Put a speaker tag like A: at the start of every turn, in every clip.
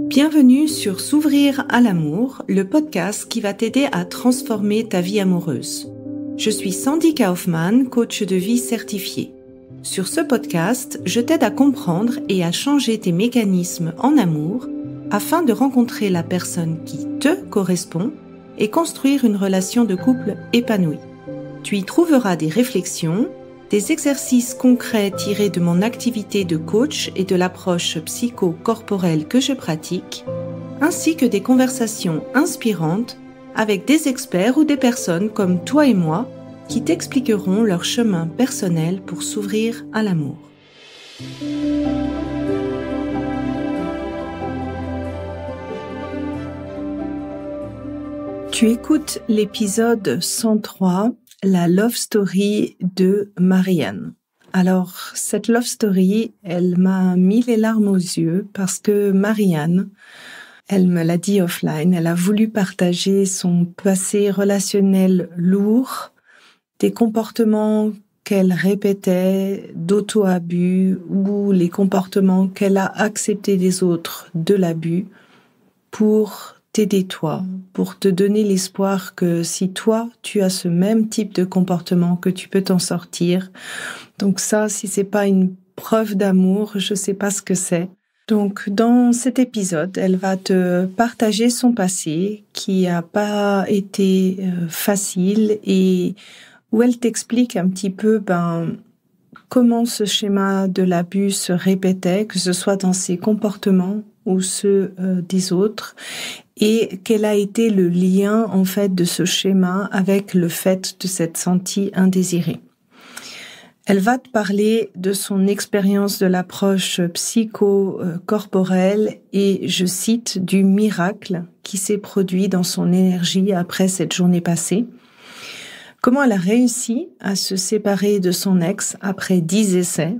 A: Bienvenue sur S'ouvrir à l'amour, le podcast qui va t'aider à transformer ta vie amoureuse. Je suis Sandy Kaufmann, coach de vie certifiée. Sur ce podcast, je t'aide à comprendre et à changer tes mécanismes en amour afin de rencontrer la personne qui te correspond et construire une relation de couple épanouie. Tu y trouveras des réflexions, des exercices concrets tirés de mon activité de coach et de l'approche psycho-corporelle que je pratique, ainsi que des conversations inspirantes avec des experts ou des personnes comme toi et moi qui t'expliqueront leur chemin personnel pour s'ouvrir à l'amour. Tu écoutes l'épisode 103, la love story de Marianne. Alors, cette love story, elle m'a mis les larmes aux yeux parce que Marianne, elle me l'a dit offline, elle a voulu partager son passé relationnel lourd, des comportements qu'elle répétait d'auto-abus ou les comportements qu'elle a acceptés des autres de l'abus pour t'aider toi, pour te donner l'espoir que si toi, tu as ce même type de comportement, que tu peux t'en sortir. Donc ça, si c'est pas une preuve d'amour, je sais pas ce que c'est. Donc, dans cet épisode, elle va te partager son passé qui a pas été facile et où elle t'explique un petit peu, comment ce schéma de l'abus se répétait, que ce soit dans ses comportements ou ceux des autres, et quel a été le lien en fait de ce schéma avec le fait de s'être sentie indésirée. Elle va te parler de son expérience de l'approche psycho-corporelle et, je cite, du miracle qui s'est produit dans son énergie après cette journée passée. Comment elle a réussi à se séparer de son ex après 10 essais.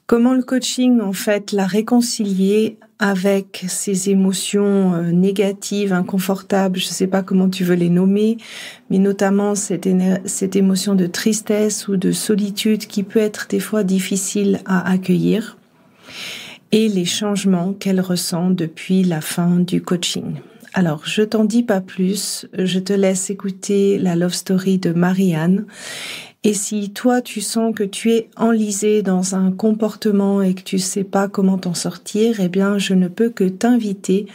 A: Comment le coaching, en fait, l'a réconcilié avec ses émotions négatives, inconfortables, je ne sais pas comment tu veux les nommer, mais notamment cette émotion de tristesse ou de solitude qui peut être des fois difficile à accueillir, et les changements qu'elle ressent depuis la fin du coaching. Alors, je t'en dis pas plus, je te laisse écouter la love story de Marianne. Et si toi, tu sens que tu es enlisé dans un comportement et que tu sais pas comment t'en sortir, eh bien, je ne peux que t'inviter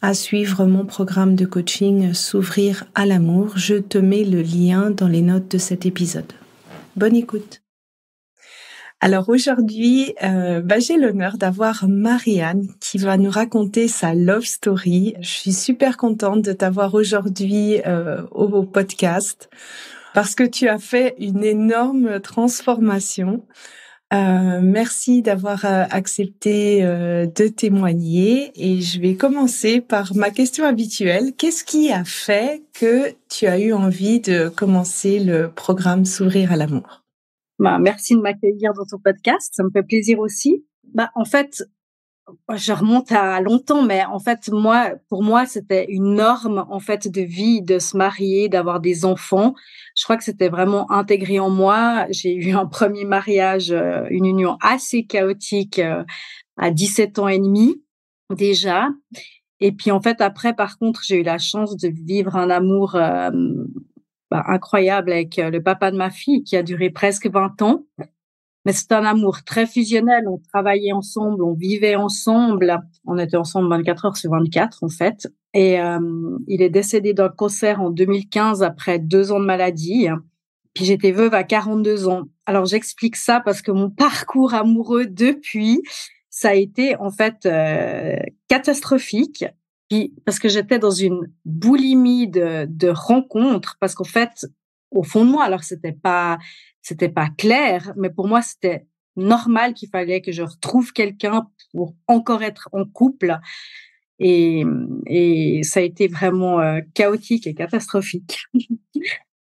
A: à suivre mon programme de coaching S'ouvrir à l'amour. Je te mets le lien dans les notes de cet épisode. Bonne écoute. Alors aujourd'hui, j'ai l'honneur d'avoir Marianne qui va nous raconter sa love story. Je suis super contente de t'avoir aujourd'hui au podcast parce que tu as fait une énorme transformation. Merci d'avoir accepté de témoigner et je vais commencer par ma question habituelle. Qu'est-ce qui a fait que tu as eu envie de commencer le programme S'ouvrir à l'amour ?
B: Merci de m'accueillir dans ton podcast, ça me fait plaisir aussi. En fait, je remonte à longtemps, mais en fait, pour moi, c'était une norme en fait de vie de se marier, d'avoir des enfants. Je crois que c'était vraiment intégré en moi. J'ai eu un premier mariage, une union assez chaotique à 17 ans et demi déjà. Et puis en fait, après, par contre, j'ai eu la chance de vivre un amour incroyable avec le papa de ma fille qui a duré presque 20 ans. Mais c'est un amour très fusionnel. On travaillait ensemble, on vivait ensemble. On était ensemble 24 heures sur 24, en fait. Et il est décédé d'un cancer en 2015 après 2 ans de maladie. Puis j'étais veuve à 42 ans. Alors j'explique ça parce que mon parcours amoureux depuis, ça a été en fait catastrophique. Puis parce que j'étais dans une boulimie de rencontres, parce qu'en fait, au fond de moi, alors c'était pas clair, mais pour moi c'était normal qu'il fallait que je retrouve quelqu'un pour encore être en couple, et ça a été vraiment chaotique et catastrophique.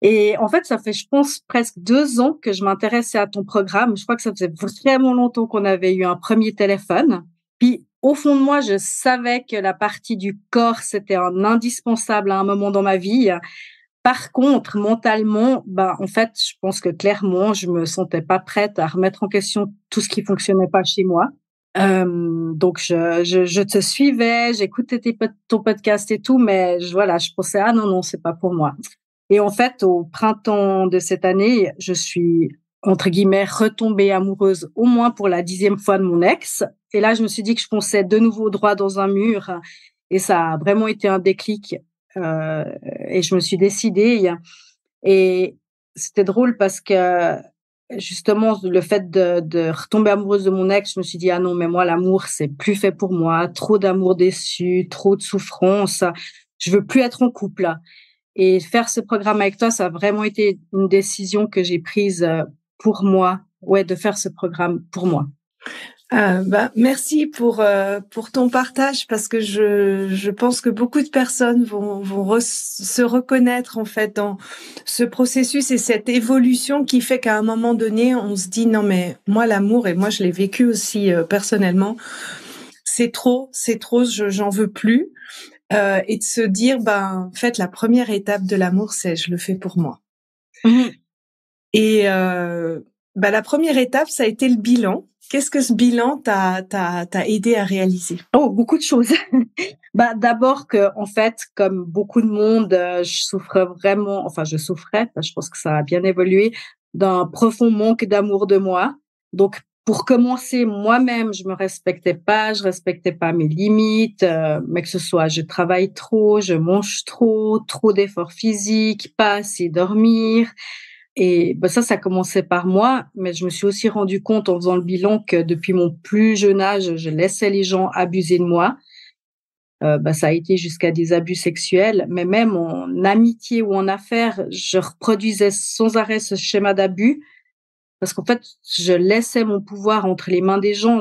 B: Et en fait, ça fait, je pense, presque 2 ans que je m'intéressais à ton programme. Je crois que ça faisait vraiment longtemps qu'on avait eu un premier téléphone. Puis, au fond de moi, je savais que la partie du corps, c'était un indispensable à un moment dans ma vie. Par contre, mentalement, en fait, je pense que clairement, je me sentais pas prête à remettre en question tout ce qui fonctionnait pas chez moi. Donc je te suivais, j'écoutais ton podcast et tout, mais voilà, je pensais: «Ah non, non, c'est pas pour moi». Et en fait, au printemps de cette année, je suis, entre guillemets, «retombée amoureuse» au moins pour la 10e fois de mon ex. Et là, je me suis dit que je fonçais de nouveau droit dans un mur et ça a vraiment été un déclic, heu et je me suis décidée et c'était drôle parce que justement le fait de retomber amoureuse de mon ex, je me suis dit: «Ah non, mais moi l'amour, c'est plus fait pour moi, trop d'amour déçu, trop de souffrance, je veux plus être en couple». Et faire ce programme avec toi, ça a vraiment été une décision que j'ai prise, pour moi. Ouais, de faire ce programme pour moi.
A: Merci pour ton partage parce que je pense que beaucoup de personnes vont se reconnaître en fait dans ce processus et cette évolution qui fait qu'à un moment donné, on se dit non mais moi l'amour et moi je l'ai vécu aussi personnellement, c'est trop, j'en veux plus et de se dire ben en fait la première étape de l'amour c'est je le fais pour moi.
B: Mmh.
A: Et la première étape ça a été le bilan. Qu'est-ce que ce bilan t'a aidé à réaliser?
B: Oh, beaucoup de choses. D'abord que, en fait, comme beaucoup de monde, je souffrais, je pense que ça a bien évolué, d'un profond manque d'amour de moi. Donc, pour commencer, moi-même, je me respectais pas, je respectais pas mes limites, mais que ce soit je travaille trop, je mange trop, trop d'efforts physiques, pas assez dormir. Et ça commençait par moi, mais je me suis aussi rendu compte en faisant le bilan que depuis mon plus jeune âge, je laissais les gens abuser de moi. Ça a été jusqu'à des abus sexuels, mais même en amitié ou en affaires, je reproduisais sans arrêt ce schéma d'abus parce qu'en fait, je laissais mon pouvoir entre les mains des gens.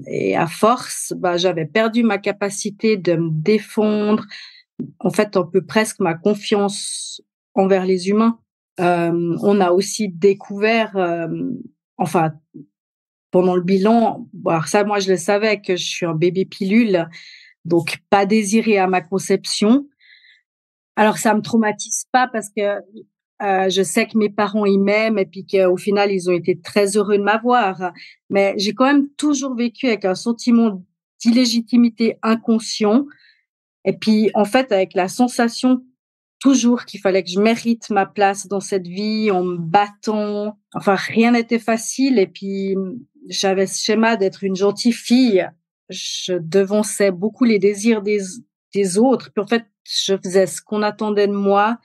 B: Et à force, j'avais perdu ma capacité de me défendre, en fait, un peu presque ma confiance envers les humains. On a aussi découvert, enfin, pendant le bilan, alors ça, moi, je le savais que je suis un bébé pilule, donc pas désiré à ma conception. Alors ça me traumatise pas parce que, je sais que mes parents, ils m'aiment et puis qu'au final, ils ont été très heureux de m'avoir. Mais j'ai quand même toujours vécu avec un sentiment d'illégitimité inconscient et puis, en fait, avec la sensation toujours qu'il fallait que je mérite ma place dans cette vie en me battant. Enfin, rien n'était facile et puis, j'avais ce schéma d'être une gentille fille. Je devançais beaucoup les désirs des autres. Puis en fait, je faisais ce qu'on attendait de moi,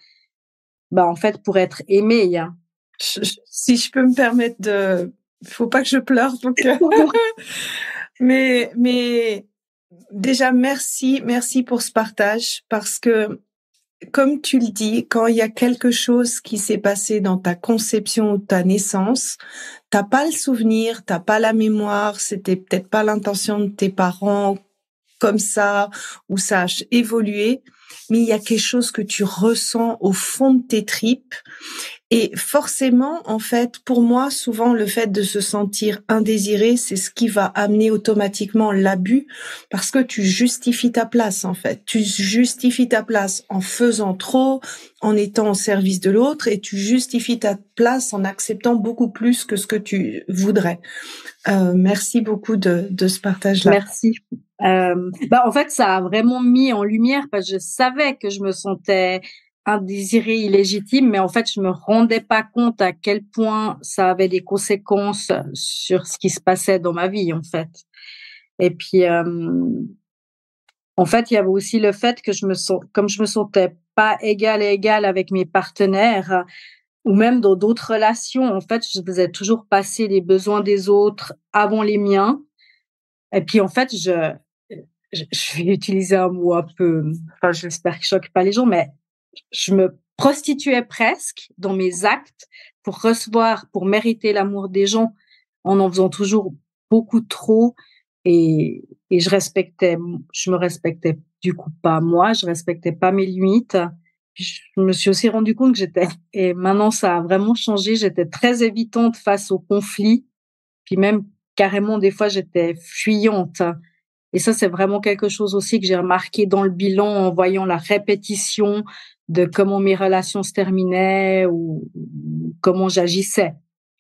B: en fait, pour être aimée, hein.
A: Si je peux me permettre de, faut pas que je pleure, donc mais déjà merci pour ce partage parce que comme tu le dis, quand il y a quelque chose qui s'est passé dans ta conception ou ta naissance, t'as pas le souvenir, t'as pas la mémoire, c'était peut-être pas l'intention de tes parents comme ça, ou ça a évolué, mais il y a quelque chose que tu ressens au fond de tes tripes. Et forcément, en fait, pour moi, souvent, le fait de se sentir indésiré, c'est ce qui va amener automatiquement l'abus, parce que tu justifies ta place, en fait. Tu justifies ta place en faisant trop, en étant au service de l'autre, et tu justifies ta place en acceptant beaucoup plus que ce que tu voudrais. Merci beaucoup de ce partage-là.
B: Merci. En fait, ça a vraiment mis en lumière parce que je savais que je me sentais indésirée, illégitime, mais en fait, je me rendais pas compte à quel point ça avait des conséquences sur ce qui se passait dans ma vie, en fait. Et puis, en fait, il y avait aussi le fait que comme je me sentais pas égale à égale avec mes partenaires ou même dans d'autres relations, en fait, je faisais toujours passer les besoins des autres avant les miens. Et puis, en fait, je vais utiliser un mot un peu, enfin, j'espère que je choque pas les gens, mais je me prostituais presque dans mes actes pour mériter l'amour des gens en faisant toujours beaucoup trop et je me respectais du coup pas moi, je respectais pas mes limites. Puis je me suis aussi rendu compte que et maintenant ça a vraiment changé, j'étais très évitante face aux conflits, puis même carrément des fois j'étais fuyante. Et ça, c'est vraiment quelque chose aussi que j'ai remarqué dans le bilan en voyant la répétition de comment mes relations se terminaient ou comment j'agissais.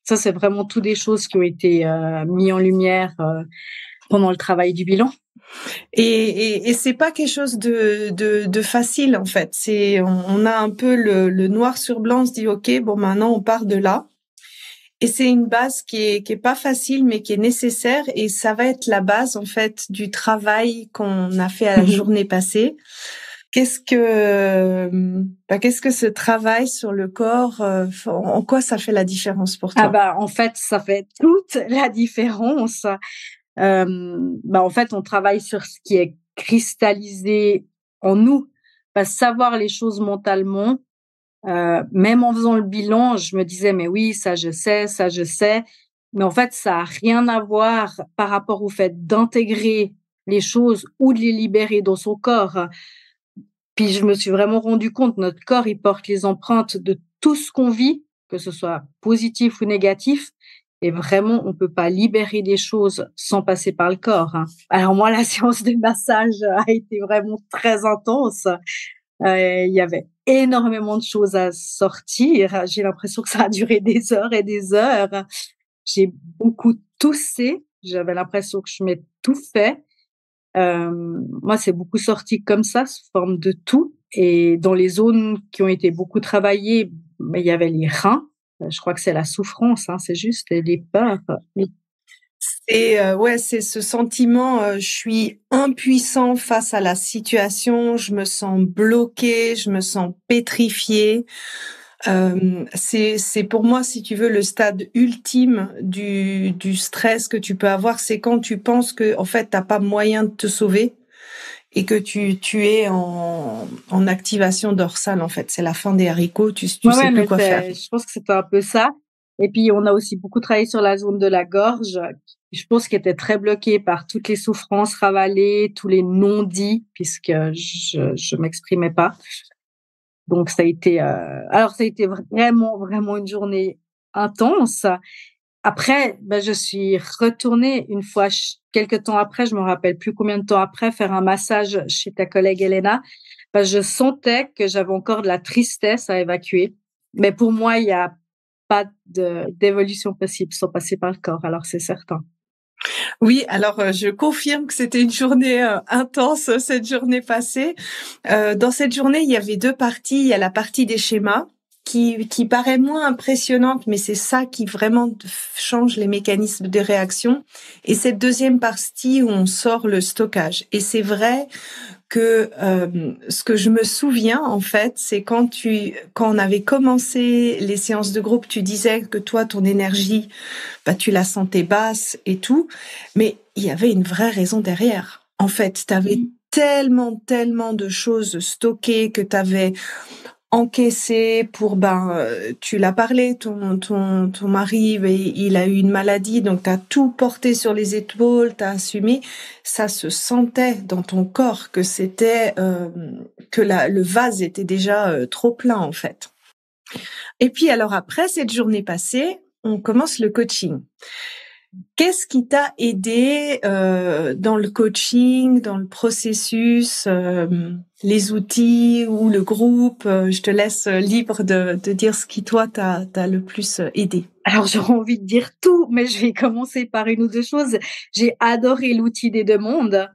B: Ça, c'est vraiment toutes des choses qui ont été mis en lumière pendant le travail du bilan.
A: Et c'est pas quelque chose de facile, en fait. On a un peu le noir sur blanc, on se dit, OK, bon, maintenant, on part de là. Et c'est une base qui est pas facile, mais qui est nécessaire. Et ça va être la base, en fait, du travail qu'on a fait à la journée passée. Qu'est-ce que ce travail sur le corps, en quoi ça fait la différence pour toi?
B: En fait, ça fait toute la différence. En fait, on travaille sur ce qui est cristallisé en nous. Savoir les choses mentalement, même en faisant le bilan, je me disais: «Mais oui, ça je sais, ça je sais». Mais en fait, ça a rien à voir par rapport au fait d'intégrer les choses ou de les libérer dans son corps. Puis je me suis vraiment rendu compte, notre corps, il porte les empreintes de tout ce qu'on vit, que ce soit positif ou négatif. Et vraiment, on peut pas libérer des choses sans passer par le corps, hein. Alors moi, la séance de massage a été vraiment très intense. Il y avait énormément de choses à sortir. J'ai l'impression que ça a duré des heures et des heures. J'ai beaucoup toussé. J'avais l'impression que je m'étouffais. Moi, c'est beaucoup sorti comme ça, sous forme de toux. Et dans les zones qui ont été beaucoup travaillées, il y avait les reins. Je crois que c'est la souffrance, hein, c'est juste les peurs.
A: Et ouais, c'est ce sentiment, je suis impuissant face à la situation, je me sens bloquée, je me sens pétrifiée. C'est pour moi, si tu veux, le stade ultime du stress que tu peux avoir, c'est quand tu penses que en fait t'as pas moyen de te sauver et que tu es en activation dorsale, en fait. C'est la fin des haricots, tu sais
B: Ouais,
A: plus
B: mais
A: quoi faire.
B: je pense que c'était un peu ça. Et puis, on a aussi beaucoup travaillé sur la zone de la gorge. Je pense qu'elle était très bloquée par toutes les souffrances ravalées, tous les non-dits, puisque je m'exprimais pas. Donc, ça a été vraiment, vraiment une journée intense. Après, je suis retournée une fois, quelques temps après, je me rappelle plus combien de temps après, faire un massage chez ta collègue Elena. Je sentais que j'avais encore de la tristesse à évacuer. Mais pour moi, il y a pas d'évolution possible sans passer par le corps, alors c'est certain.
A: Oui, alors je confirme que c'était une journée intense, cette journée passée. Dans cette journée, il y avait deux parties. Il y a la partie des schémas qui paraît moins impressionnante, mais c'est ça qui vraiment change les mécanismes de réaction. Et cette deuxième partie où on sort le stockage. Et c'est vrai que ce que je me souviens en fait, c'est quand on avait commencé les séances de groupe, tu disais que toi ton énergie, tu la sentais basse et tout, mais il y avait une vraie raison derrière. En fait, tu avais tellement de choses stockées que tu avais encaissé pour tu l'as parlé, ton mari, il a eu une maladie, donc t'as tout porté sur les épaules, t'as assumé. Ça se sentait dans ton corps que c'était que le vase était déjà trop plein en fait. Et puis alors après cette journée passée, on commence le coaching. Qu'est-ce qui t'a aidé dans le coaching, dans le processus, les outils ou le groupe? Je te laisse libre de dire ce qui, toi, t'a le plus aidé.
B: Alors, j'aurais envie de dire tout, mais je vais commencer par une ou deux choses. J'ai adoré l'outil des demandes,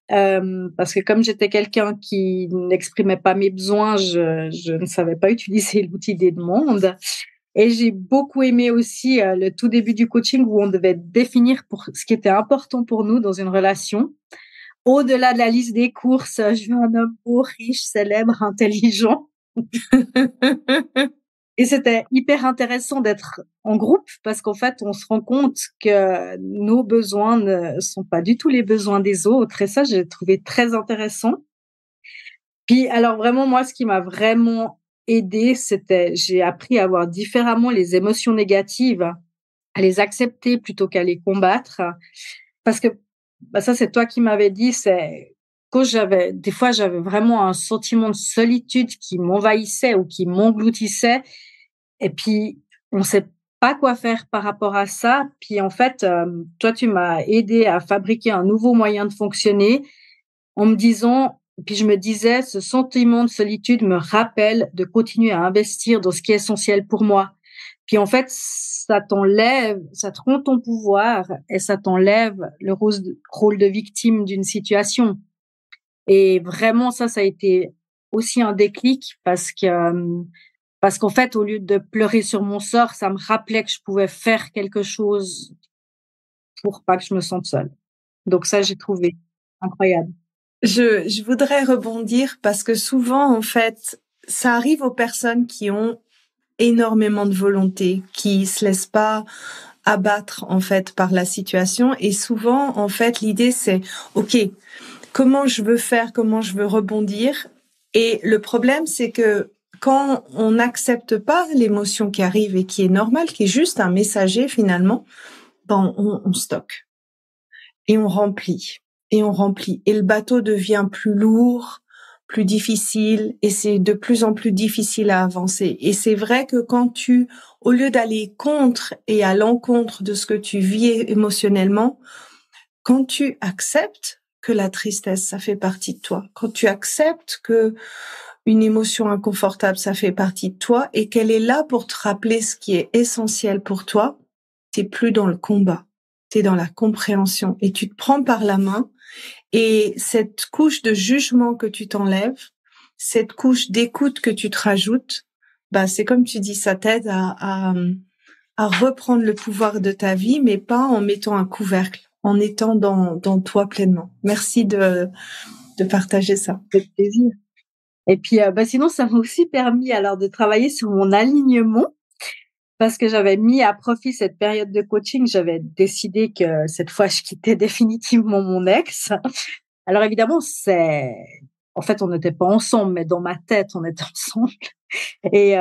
B: parce que comme j'étais quelqu'un qui n'exprimait pas mes besoins, je ne savais pas utiliser l'outil des demandes. Et j'ai beaucoup aimé aussi le tout début du coaching où on devait définir pour ce qui était important pour nous dans une relation. Au-delà de la liste des courses, je veux un homme beau, riche, célèbre, intelligent. Et c'était hyper intéressant d'être en groupe parce qu'en fait, on se rend compte que nos besoins ne sont pas du tout les besoins des autres. Et ça, j'ai trouvé très intéressant. Puis, alors vraiment, moi, ce qui m'a vraiment aidée, j'ai appris à voir différemment les émotions négatives, à les accepter plutôt qu'à les combattre. Parce que, ça, c'est toi qui m'avais dit, c'est quand des fois, j'avais vraiment un sentiment de solitude qui m'envahissait ou qui m'engloutissait. Et puis, on sait pas quoi faire par rapport à ça. Puis en fait, toi, tu m'as aidé à fabriquer un nouveau moyen de fonctionner en me disant, puis je me disais, ce sentiment de solitude me rappelle de continuer à investir dans ce qui est essentiel pour moi. Puis en fait, ça te rend ton pouvoir et ça t'enlève le rôle de victime d'une situation. Et vraiment, ça a été aussi un déclic parce qu'en fait, au lieu de pleurer sur mon sort, ça me rappelait que je pouvais faire quelque chose pour pas que je me sente seule. Donc ça, j'ai trouvé incroyable.
A: Je voudrais rebondir parce que souvent, en fait, ça arrive aux personnes qui ont énormément de volonté, qui se laissent pas abattre, en fait, par la situation. Et souvent, en fait, l'idée, c'est, OK, comment je veux faire, comment je veux rebondir. Et le problème, c'est que quand on n'accepte pas l'émotion qui arrive et qui est normale, qui est juste un messager finalement, ben on stocke et on remplit et on remplit et le bateau devient plus lourd, plus difficile et c'est de plus en plus difficile à avancer. Et c'est vrai que quand au lieu d'aller contre et à l'encontre de ce que tu vis émotionnellement, quand tu acceptes que la tristesse, ça fait partie de toi, quand tu acceptes que une émotion inconfortable, ça fait partie de toi et qu'elle est là pour te rappeler ce qui est essentiel pour toi, t'es plus dans le combat, t'es dans la compréhension et tu te prends par la main et cette couche de jugement que tu t'enlèves, cette couche d'écoute que tu te rajoutes, bah c'est comme tu dis, ça t'aide à reprendre le pouvoir de ta vie, mais pas en mettant un couvercle, en étant dans toi pleinement. Merci de partager ça.
B: Avec plaisir. Et puis, sinon, ça m'a aussi permis alors de travailler sur mon alignement parce que j'avais mis à profit cette période de coaching. J'avais décidé que cette fois, je quittais définitivement mon ex. Alors évidemment, en fait, on n'était pas ensemble, mais dans ma tête, on était ensemble. Et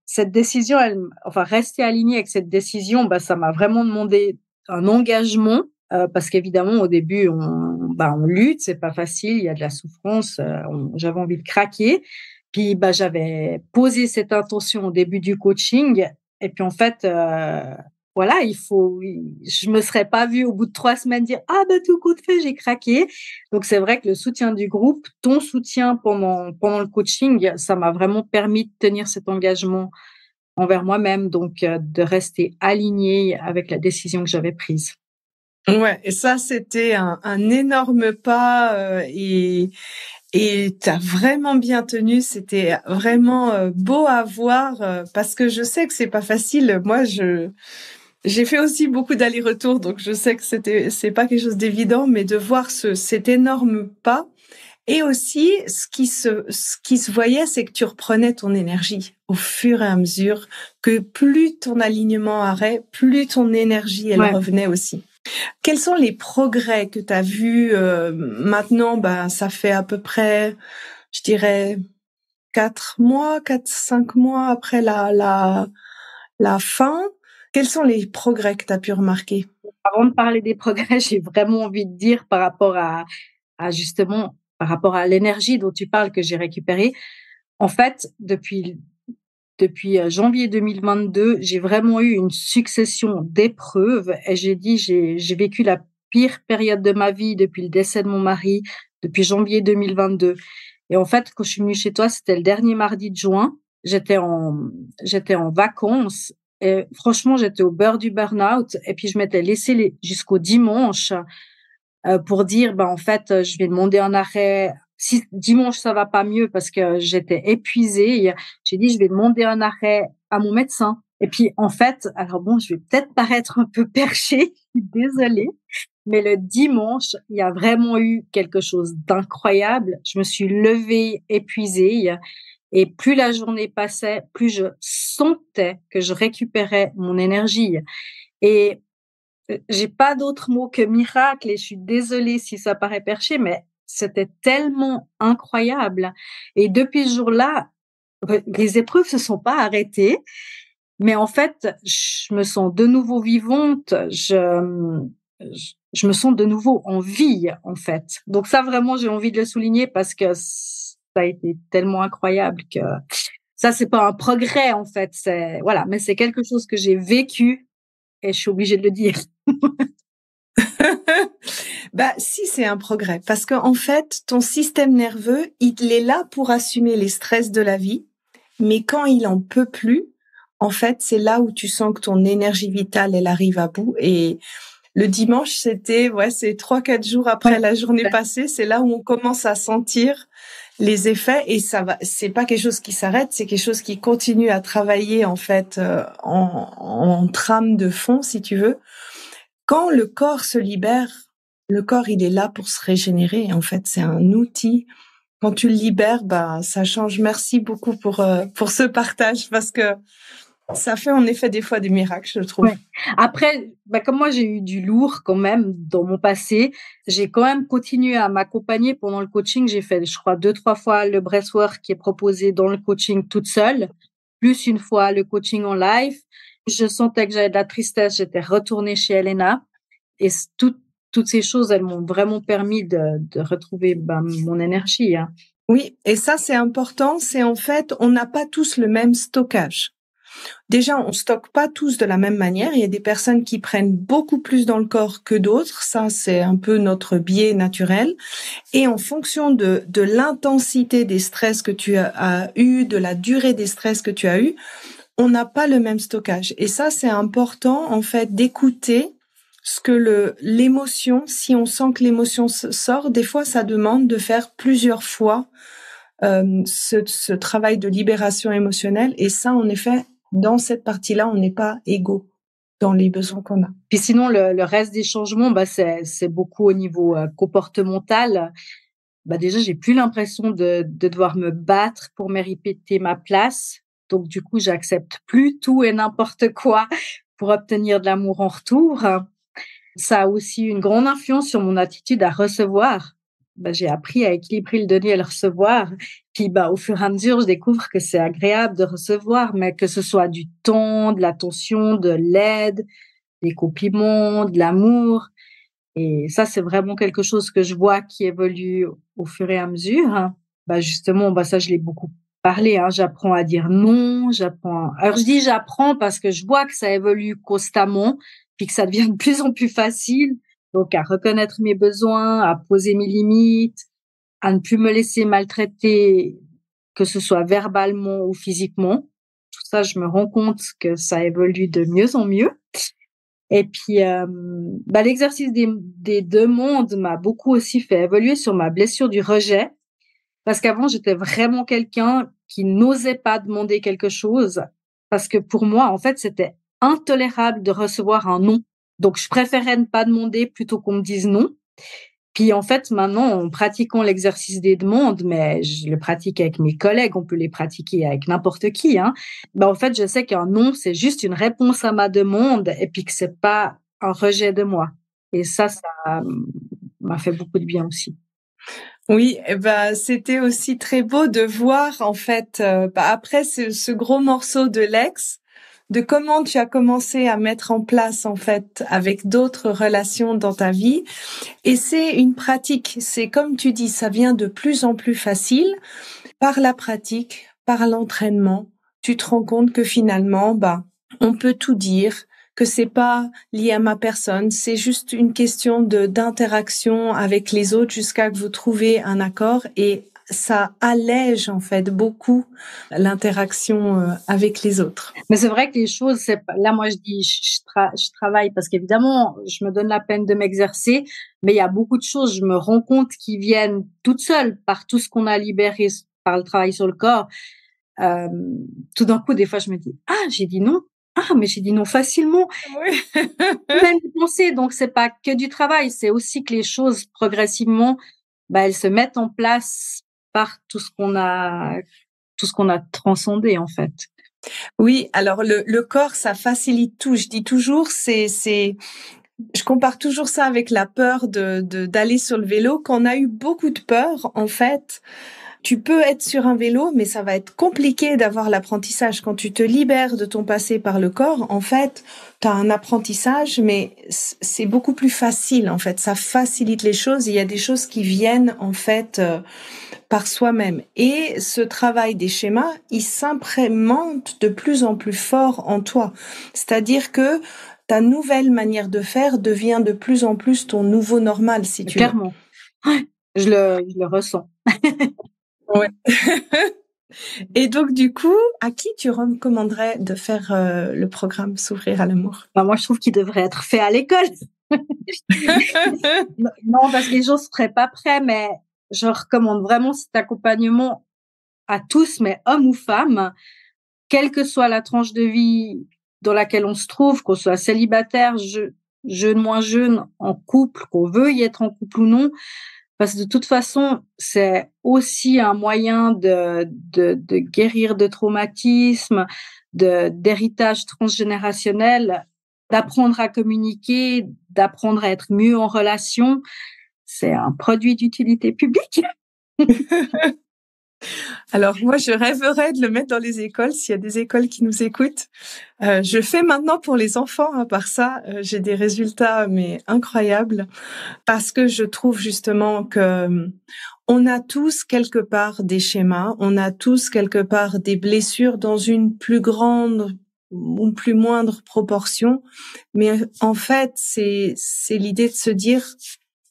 B: cette décision, rester alignée avec cette décision, ça m'a vraiment demandé un engagement parce qu'évidemment, au début, on lutte, c'est pas facile, il y a de la souffrance, j'avais envie de craquer. Puis, j'avais posé cette intention au début du coaching et puis en fait, voilà, je me serais pas vue au bout de 3 semaines dire: «Ah tout compte fait, j'ai craqué». Donc c'est vrai que le soutien du groupe, ton soutien pendant le coaching, ça m'a vraiment permis de tenir cet engagement envers moi-même, donc de rester alignée avec la décision que j'avais prise.
A: Ouais, et ça c'était un énorme pas et t'as vraiment bien tenu. C'était vraiment beau à voir parce que je sais que c'est pas facile. Moi, j'ai fait aussi beaucoup d'allers-retours, donc je sais que c'est pas quelque chose d'évident, mais de voir cet énorme pas. Et aussi, ce qui se voyait, c'est que tu reprenais ton énergie au fur et à mesure, que plus ton alignement arrêtait, plus ton énergie, elle revenait aussi. Quels sont les progrès que tu as vus maintenant? Ça fait à peu près, je dirais, 5 mois après la fin. Quels sont les progrès que tu as pu remarquer?
B: Avant de parler des progrès, j'ai vraiment envie de dire par rapport à justement, par rapport à l'énergie dont tu parles que j'ai récupérée. En fait, depuis janvier 2022, j'ai vraiment eu une succession d'épreuves et j'ai vécu la pire période de ma vie depuis le décès de mon mari, depuis janvier 2022. Et en fait, quand je suis venue chez toi, c'était le dernier mardi de juin. J'étais en vacances et franchement, j'étais au bord du burn-out et puis je m'étais laissée jusqu'au dimanche pour dire, en fait, je vais demander un arrêt. Si dimanche ça va pas mieux parce que j'étais épuisée, j'ai dit je vais demander un arrêt à mon médecin. Et puis en fait, alors bon, je vais peut-être paraître un peu perchée, je suis désolée, mais le dimanche, il y a vraiment eu quelque chose d'incroyable. Je me suis levée épuisée et plus la journée passait, plus je sentais que je récupérais mon énergie. Et j'ai pas d'autre mot que miracle et je suis désolée si ça paraît perché, mais c'était tellement incroyable. Et depuis ce jour-là, les épreuves se sont pas arrêtées, mais en fait, je me sens de nouveau vivante, je me sens de nouveau en vie, en fait. Donc ça, vraiment, j'ai envie de le souligner parce que ça a été tellement incroyable que ça, c'est pas un progrès, en fait, voilà, mais c'est quelque chose que j'ai vécu et je suis obligée de le dire.
A: Si, c'est un progrès. Parce que, en fait, ton système nerveux, il est là pour assumer les stress de la vie. Mais quand il en peut plus, en fait, c'est là où tu sens que ton énergie vitale, elle arrive à bout. Et le dimanche, c'est 3-4 jours après la journée passée, c'est là où on commence à sentir les effets, et c'est pas quelque chose qui s'arrête, c'est quelque chose qui continue à travailler, en fait, en trame de fond, si tu veux. Quand le corps se libère, le corps, il est là pour se régénérer. En fait, c'est un outil. Quand tu le libères, ça change. Merci beaucoup pour ce partage, parce que ça fait en effet des fois des miracles, je trouve.
B: Ouais. Après, comme moi j'ai eu du lourd quand même dans mon passé, j'ai quand même continué à m'accompagner pendant le coaching. J'ai fait, je crois, 2-3 fois le breathwork qui est proposé dans le coaching toute seule, plus une fois le coaching en live. Je sentais que j'avais de la tristesse, j'étais retournée chez Elena, et toutes ces choses, elles m'ont vraiment permis de retrouver mon énergie. Hein.
A: Oui, et ça c'est important, c'est en fait, on n'a pas tous le même stockage. Déjà, on stocke pas tous de la même manière. Il y a des personnes qui prennent beaucoup plus dans le corps que d'autres. Ça, c'est un peu notre biais naturel. Et en fonction de l'intensité des stress que tu as eu, de la durée des stress que tu as eu, on n'a pas le même stockage. Et ça, c'est important, en fait, d'écouter ce que l'émotion, si on sent que l'émotion sort, des fois, ça demande de faire plusieurs fois ce travail de libération émotionnelle. Et ça, en effet, dans cette partie-là, on n'est pas égaux dans les besoins qu'on a.
B: Puis sinon, le reste des changements, c'est beaucoup au niveau comportemental. Déjà, j'ai plus l'impression de devoir me battre pour mériter ma place. Donc, du coup, j'accepte plus tout et n'importe quoi pour obtenir de l'amour en retour. Ça a aussi une grande influence sur mon attitude à recevoir. J'ai appris à équilibrer le donner et le recevoir. Puis, au fur et à mesure, je découvre que c'est agréable de recevoir, mais que ce soit du temps, de l'attention, de l'aide, des compliments, de l'amour. Et ça, c'est vraiment quelque chose que je vois qui évolue au fur et à mesure. Justement, ça, je l'ai beaucoup parlé. J'apprends à dire non, Alors, je dis j'apprends parce que je vois que ça évolue constamment, puis que ça devient de plus en plus facile. Donc, à reconnaître mes besoins, à poser mes limites, à ne plus me laisser maltraiter, que ce soit verbalement ou physiquement. Tout ça, je me rends compte que ça évolue de mieux en mieux. Et puis, l'exercice des demandes m'a beaucoup aussi fait évoluer sur ma blessure du rejet. Parce qu'avant, j'étais vraiment quelqu'un qui n'osait pas demander quelque chose. Parce que pour moi, en fait, c'était intolérable de recevoir un non. Donc, je préférais ne pas demander plutôt qu'on me dise non. Puis, en fait, maintenant, en pratiquant l'exercice des demandes, mais je le pratique avec mes collègues, on peut les pratiquer avec n'importe qui, en fait, je sais qu'un non, c'est juste une réponse à ma demande et puis que c'est pas un rejet de moi. Et ça m'a fait beaucoup de bien aussi.
A: Oui, c'était aussi très beau de voir, en fait, après ce gros morceau de l'ex, de comment tu as commencé à mettre en place, en fait, avec d'autres relations dans ta vie. Et c'est une pratique. C'est comme tu dis, ça vient de plus en plus facile. Par la pratique, par l'entraînement, tu te rends compte que finalement, on peut tout dire, que c'est pas lié à ma personne, c'est juste une question d'interaction avec les autres jusqu'à que vous trouviez un accord, et ça allège en fait beaucoup l'interaction avec les autres.
B: Mais c'est vrai que les choses, là moi je dis je travaille parce qu'évidemment je me donne la peine de m'exercer, mais il y a beaucoup de choses, je me rends compte qui viennent toutes seules par tout ce qu'on a libéré par le travail sur le corps. Tout d'un coup, des fois je me dis j'ai dit non. Mais j'ai dit non facilement.
A: Oui.
B: Même penser, donc c'est pas que du travail, c'est aussi que les choses progressivement, elles se mettent en place par tout ce qu'on a transcendé en fait.
A: Oui, alors le corps, ça facilite tout. Je dis toujours, je compare toujours ça avec la peur d'aller sur le vélo. Quand on a eu beaucoup de peur, en fait, tu peux être sur un vélo, mais ça va être compliqué d'avoir l'apprentissage. Quand tu te libères de ton passé par le corps, en fait, tu as un apprentissage, mais c'est beaucoup plus facile, en fait. Ça facilite les choses. Il y a des choses qui viennent, en fait, par soi-même. Et ce travail des schémas, il s'imprémente de plus en plus fort en toi. C'est-à-dire que ta nouvelle manière de faire devient de plus en plus ton nouveau normal, si tu veux.
B: Clairement. Je le ressens.
A: Ouais. Et donc, du coup, à qui tu recommanderais de faire le programme S'ouvrir à l'amour?
B: Moi, je trouve qu'il devrait être fait à l'école. Non, parce que les gens seraient pas prêts, mais je recommande vraiment cet accompagnement à tous, mais hommes ou femmes, quelle que soit la tranche de vie dans laquelle on se trouve, qu'on soit célibataire, jeune, moins jeune, en couple, qu'on veuille être en couple ou non. Parce que de toute façon, c'est aussi un moyen de guérir de traumatismes, d'héritage transgénérationnel, d'apprendre à communiquer, d'apprendre à être mieux en relation. C'est un produit d'utilité publique.
A: Alors moi, je rêverais de le mettre dans les écoles, s'il y a des écoles qui nous écoutent. Je fais maintenant pour les enfants, à part ça, j'ai des résultats mais incroyables, parce que je trouve justement que on a tous quelque part des schémas, on a tous quelque part des blessures dans une plus grande ou plus moindre proportion, mais en fait, c'est l'idée de se dire,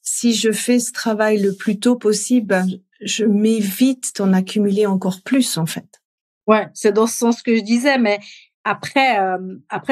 A: si je fais ce travail le plus tôt possible, je m'évite d'en accumuler encore plus, en fait.
B: Ouais, c'est dans ce sens que je disais, mais après,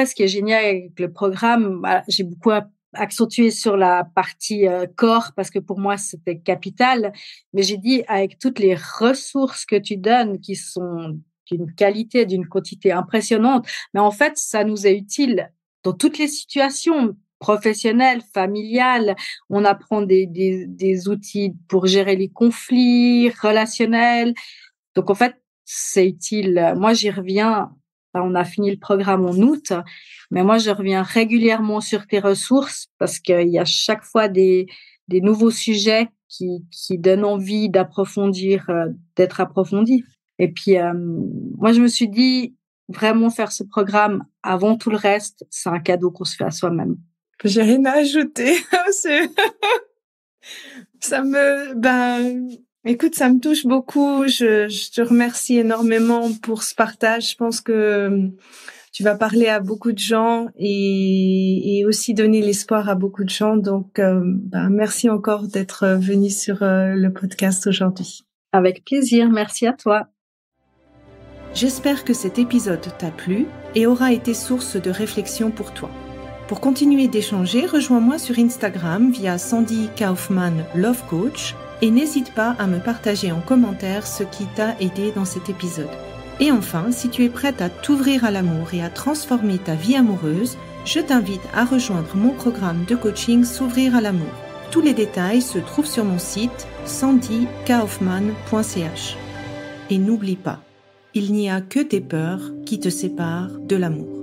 B: ce qui est génial avec le programme, j'ai beaucoup accentué sur la partie corps parce que pour moi c'était capital, mais j'ai dit avec toutes les ressources que tu donnes qui sont d'une qualité, d'une quantité impressionnante, mais en fait ça nous est utile dans toutes les situations professionnelles, familiales. On apprend des outils pour gérer les conflits relationnels. Donc en fait c'est utile. Moi, j'y reviens. On a fini le programme en août, mais moi, je reviens régulièrement sur tes ressources parce qu'il y a chaque fois des nouveaux sujets qui donnent envie d'approfondir, d'être approfondis. Et puis, moi, je me suis dit, vraiment faire ce programme avant tout le reste, c'est un cadeau qu'on se fait à soi-même.
A: J'ai rien à ajouter. Écoute, ça me touche beaucoup. Je te remercie énormément pour ce partage. Je pense que tu vas parler à beaucoup de gens et aussi donner l'espoir à beaucoup de gens. Donc, merci encore d'être venu sur le podcast aujourd'hui.
B: Avec plaisir. Merci à toi.
A: J'espère que cet épisode t'a plu et aura été source de réflexion pour toi. Pour continuer d'échanger, rejoins-moi sur Instagram via Sandy Kaufman Love Coach et n'hésite pas à me partager en commentaire ce qui t'a aidé dans cet épisode. Et enfin, si tu es prête à t'ouvrir à l'amour et à transformer ta vie amoureuse, je t'invite à rejoindre mon programme de coaching S'ouvrir à l'amour. Tous les détails se trouvent sur mon site sandykaufman.ch. Et n'oublie pas, il n'y a que tes peurs qui te séparent de l'amour.